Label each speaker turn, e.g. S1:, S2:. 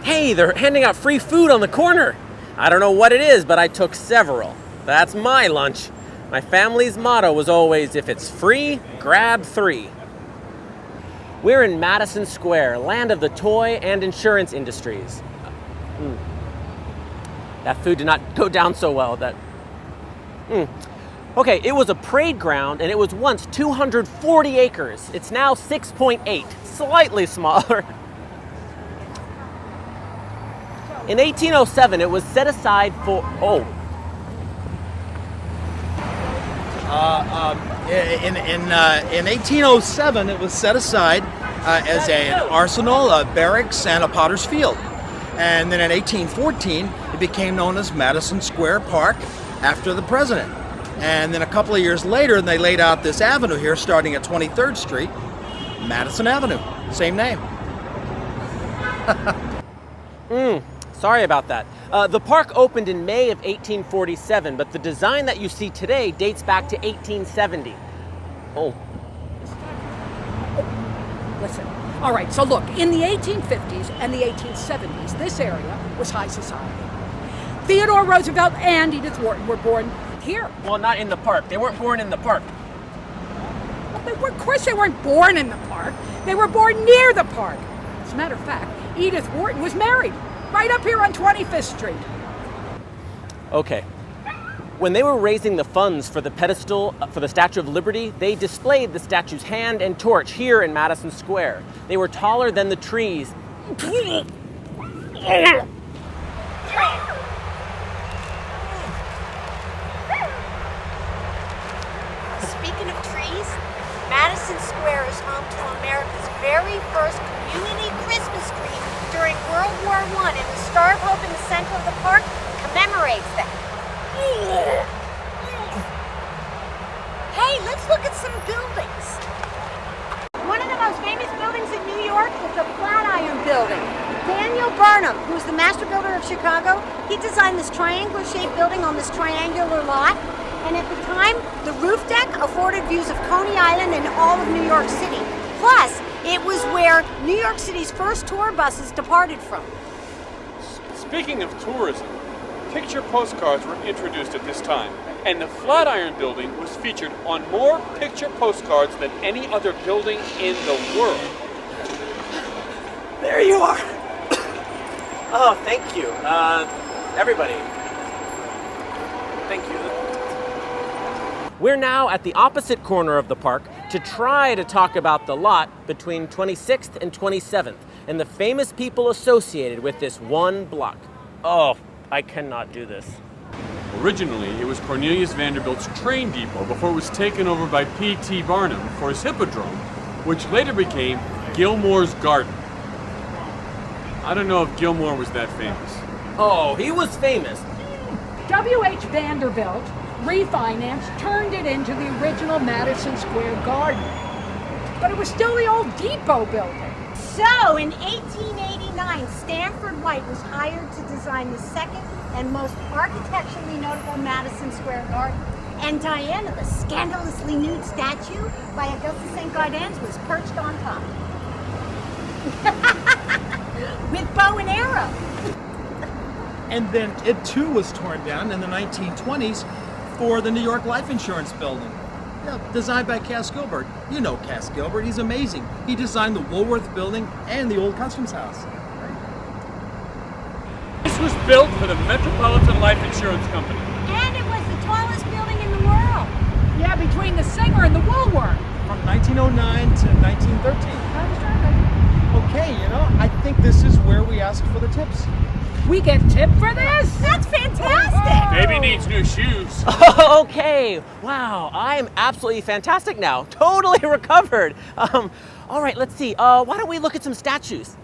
S1: Hey, they're handing out free food on the corner. I don't know what it is, but I took several. That's my lunch. My family's motto was always, if it's free, grab 3. We're in Madison Square, land of the toy and insurance industries. That food did not go down so well. Okay, it was a parade ground, and it was once 240 acres. It's now 6.8, slightly smaller. In 1807, it was set aside for,
S2: In 1807, it was set aside as an arsenal, a barracks, and a potter's field. And then in 1814, it became known as Madison Square Park after the president. And then a couple of years later, they laid out this avenue here, starting at 23rd Street, Madison Avenue, same name.
S1: Sorry about that. The park opened in May of 1847, but the design that you see today dates back to 1870.
S3: Listen, all right, so look, in the 1850s and the 1870s, this area was high society. Theodore Roosevelt and Edith Wharton were born here.
S1: Well, not in the park. They weren't born in the park.
S3: Well, of course they weren't born in the park. They were born near the park. As a matter of fact, Edith Wharton was married right up here on 25th Street.
S1: Okay. When they were raising the funds for the pedestal for the Statue of Liberty, they displayed the statue's hand and torch here in Madison Square. They were taller than the trees.
S4: Speaking of trees, Madison Square is home to America's very first community Christmas tree during World War I, and the Star of Hope in the center of the park commemorates that. Hey, let's look at some buildings. One of the most famous buildings in New York is the Flatiron Building. Daniel Burnham, who's the master builder of Chicago, he designed this triangular-shaped building on this triangular lot. And at the time, the roof deck afforded views of Coney Island and all of New York City. Plus, it was where New York City's first tour buses departed from.
S5: Speaking of tourism, picture postcards were introduced at this time, and the Flatiron Building was featured on more picture postcards than any other building in the world.
S1: There you are. Oh, thank you. Everybody. Thank you. We're now at the opposite corner of the park to try to talk about the lot between 26th and 27th and the famous people associated with this one block. Oh, I cannot do this.
S5: Originally, it was Cornelius Vanderbilt's train depot before it was taken over by P.T. Barnum for his hippodrome, which later became Gilmore's Garden. I don't know if Gilmore was that famous.
S1: Oh, he was famous.
S3: W.H. Vanderbilt refinanced, turned it into the original Madison Square Garden. But it was still the old depot building.
S4: So, in 1889, Stanford White was hired to design the second and most architecturally notable Madison Square Garden. And Diana, the scandalously nude statue by Augustus St. Gaudens, was perched on top. With bow and arrow.
S2: And then it too was torn down in the 1920s for the New York Life Insurance Building. Designed by Cass Gilbert. You know Cass Gilbert, he's amazing. He designed the Woolworth Building and the old Customs House.
S5: This was built for the Metropolitan Life Insurance Company.
S4: And it was the tallest building in the world.
S3: Yeah, between the Singer and the Woolworth.
S2: From 1909 to 1913. Okay, I think this is where we ask for the tips.
S3: We get tipped for this?
S4: That's fantastic.
S5: Baby needs new shoes.
S1: Okay, wow, I am absolutely fantastic now. Totally recovered. All right, let's see. Why don't we look at some statues?